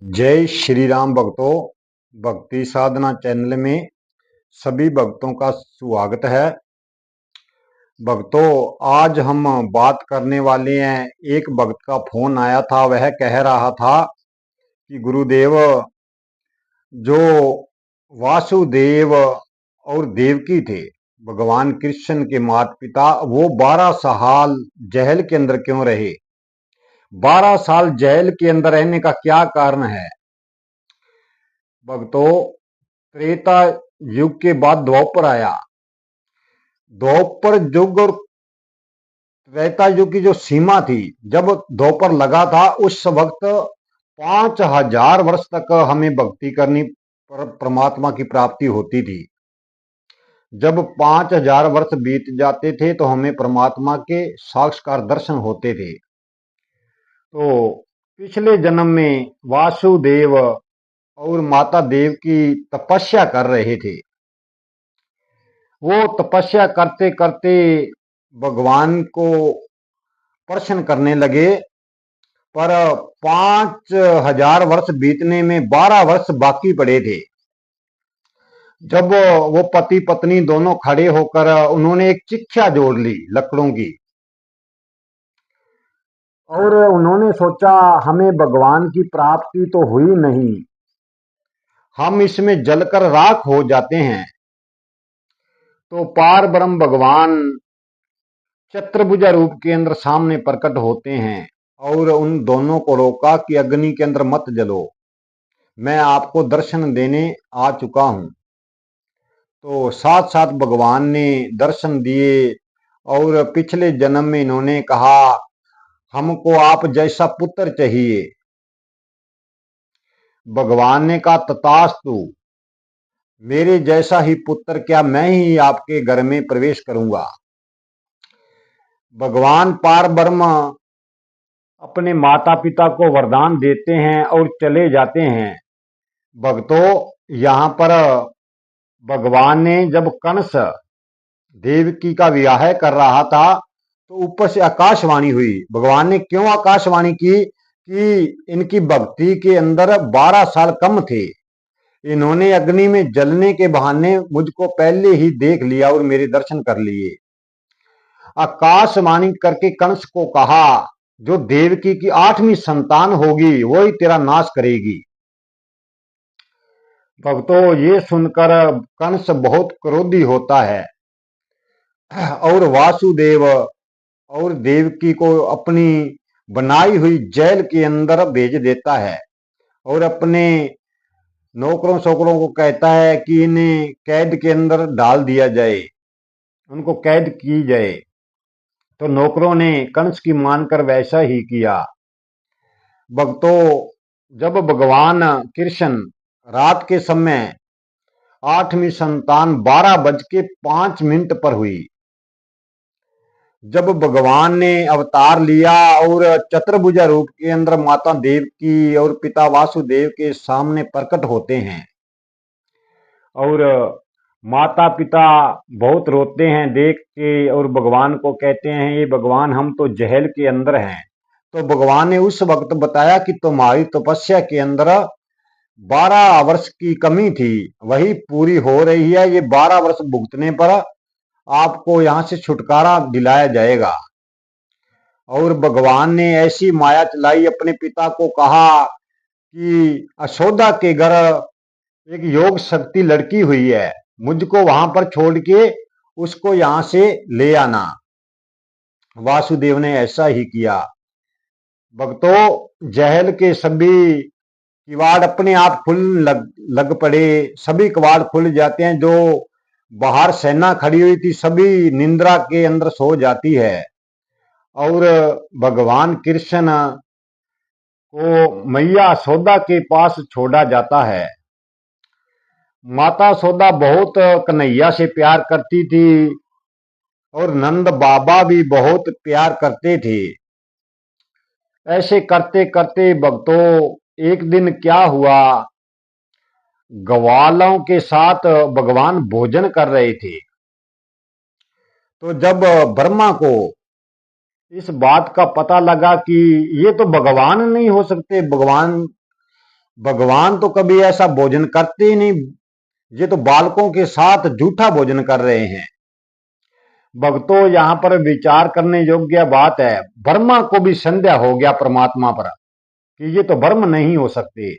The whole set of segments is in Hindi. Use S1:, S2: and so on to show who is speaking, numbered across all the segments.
S1: जय श्री राम भक्तों। भक्ति साधना चैनल में सभी भक्तों का स्वागत है। भक्तों, आज हम बात करने वाले हैं। एक भक्त का फोन आया था, वह कह रहा था कि गुरुदेव, जो वासुदेव और देवकी थे, भगवान कृष्ण के माता पिता, वो 12 साल जेल के अंदर क्यों रहे? 12 साल जेल के अंदर रहने का क्या कारण है? भक्तों, त्रेता युग के बाद द्वापर आया। द्वापर युग और त्रेता युग की जो सीमा थी, जब द्वापर लगा था उस वक्त 5000 वर्ष तक हमें भक्ति करनी, परमात्मा की प्राप्ति होती थी। जब 5000 वर्ष बीत जाते थे तो हमें परमात्मा के साक्षात्कार दर्शन होते थे। तो पिछले जन्म में वासुदेव और माता देव की तपस्या कर रहे थे। वो तपस्या करते करते भगवान को प्रश्न करने लगे, पर 5000 वर्ष बीतने में 12 वर्ष बाकी पड़े थे। जब वो पति पत्नी दोनों खड़े होकर उन्होंने एक चिट्ठिया जोड़ ली लकड़ों की, और उन्होंने सोचा हमें भगवान की प्राप्ति तो हुई नहीं, हम इसमें जलकर राख हो जाते हैं। तो पार ब्रह्म भगवान चतुर्भुजा रूप के अंदर सामने प्रकट होते हैं और उन दोनों को रोका कि अग्नि के अंदर मत जलो, मैं आपको दर्शन देने आ चुका हूं। तो साथ साथ भगवान ने दर्शन दिए और पिछले जन्म में इन्होंने कहा हमको आप जैसा पुत्र चाहिए। भगवान ने कहा तथास्तु, मेरे जैसा ही पुत्र, क्या मैं ही आपके घर में प्रवेश करूंगा। भगवान पार ब्रह्म अपने माता पिता को वरदान देते हैं और चले जाते हैं। भक्तों, यहाँ पर भगवान ने जब कंस देवकी का विवाह कर रहा था तो ऊपर से आकाशवाणी हुई। भगवान ने क्यों आकाशवाणी की कि इनकी भक्ति के अंदर 12 साल कम थे, इन्होंने अग्नि में जलने के बहाने मुझको पहले ही देख लिया और मेरे दर्शन कर लिए। आकाशवाणी करके कंस को कहा जो देवकी की 8वीं संतान होगी वो ही तेरा नाश करेगी। भक्तों, ये सुनकर कंस बहुत क्रोधी होता है और वासुदेव और देवकी को अपनी बनाई हुई जेल के अंदर भेज देता है और अपने नौकरों शोकरों को कहता है कि इन्हें कैद के अंदर डाल दिया जाए, उनको कैद की जाए। तो नौकरों ने कंस की मानकर वैसा ही किया। भक्तों, जब भगवान कृष्ण रात के समय 8वीं संतान 12:05 पर हुई, जब भगवान ने अवतार लिया और चतुर्भुजा रूप के अंदर माता देवकी और पिता वासुदेव के सामने प्रकट होते हैं और माता पिता बहुत रोते हैं देख के और भगवान को कहते हैं ये भगवान हम तो जहल के अंदर हैं। तो भगवान ने उस वक्त बताया कि तुम्हारी तपस्या के अंदर 12 वर्ष की कमी थी, वही पूरी हो रही है। ये 12 वर्ष भुगतने पर आपको यहां से छुटकारा दिलाया जाएगा। और भगवान ने ऐसी माया चलाई, अपने पिता को कहा कि अशोदा के घर एक योग शक्ति लड़की हुई है, मुझको वहां पर छोड़ के उसको यहां से ले आना। वासुदेव ने ऐसा ही किया। भक्तों, जहल के सभी किवाड़ अपने आप खुल लग पड़े, सभी किवाड़ खुल जाते हैं। जो बाहर सेना खड़ी हुई थी सभी निंद्रा के अंदर सो जाती है और भगवान कृष्ण को मैया यशोदा के पास छोड़ा जाता है। माता यशोदा बहुत कन्हैया से प्यार करती थी और नंद बाबा भी बहुत प्यार करते थे। ऐसे करते करते भक्तों, एक दिन क्या हुआ, ग्वालों के साथ भगवान भोजन कर रहे थे। तो जब ब्रह्मा को इस बात का पता लगा कि ये तो भगवान नहीं हो सकते, भगवान भगवान तो कभी ऐसा भोजन करते ही नहीं, ये तो बालकों के साथ झूठा भोजन कर रहे हैं। भक्तों, यहाँ पर विचार करने योग्य बात है, ब्रह्मा को भी संदेह हो गया परमात्मा पर कि ये तो ब्रह्म नहीं हो सकते।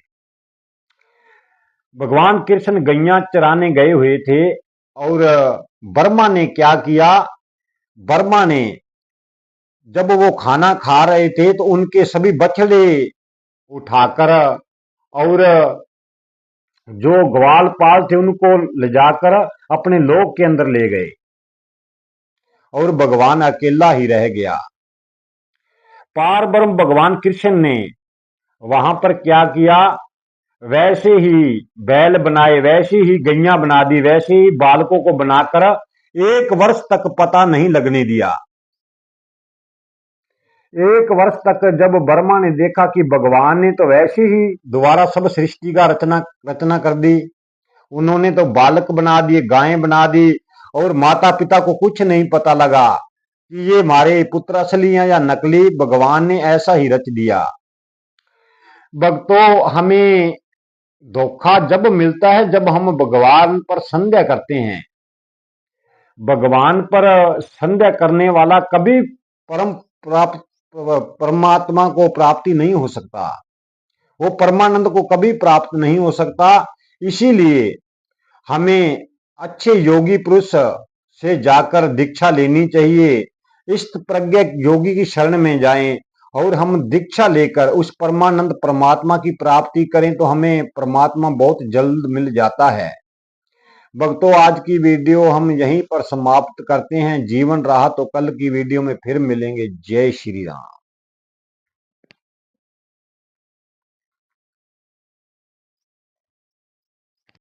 S1: भगवान कृष्ण गैया चराने गए हुए थे और ब्रह्मा ने क्या किया, ब्रह्मा ने जब वो खाना खा रहे थे तो उनके सभी बछड़े उठाकर और जो ग्वालपाल थे उनको ले जाकर अपने लोक के अंदर ले गए और भगवान अकेला ही रह गया। पार ब्रह्म भगवान कृष्ण ने वहां पर क्या किया, वैसे ही बैल बनाए, वैसी ही गैया बना दी, वैसे ही बालकों को बनाकर 1 वर्ष तक पता नहीं लगने दिया। 1 वर्ष तक जब ब्रह्मा ने देखा कि भगवान ने तो वैसे ही दोबारा सब सृष्टि का रचना कर दी, उन्होंने तो बालक बना दिए, गायें बना दी और माता पिता को कुछ नहीं पता लगा कि ये हमारे पुत्र असली हैं या नकली, भगवान ने ऐसा ही रच दिया। भक्तों, हमें धोखा जब मिलता है जब हम भगवान पर संदेह करते हैं। भगवान पर संदेह करने वाला कभी परमात्मा को प्राप्ति नहीं हो सकता, वो परमानंद को कभी प्राप्त नहीं हो सकता। इसीलिए हमें अच्छे योगी पुरुष से जाकर दीक्षा लेनी चाहिए, इष्ट प्रज्ञ योगी की शरण में जाएं और हम दीक्षा लेकर उस परमानंद परमात्मा की प्राप्ति करें तो हमें परमात्मा बहुत जल्द मिल जाता है। भक्तों, आज की वीडियो हम यहीं पर समाप्त करते हैं। जीवन रहा तो कल की वीडियो में फिर मिलेंगे। जय श्री राम।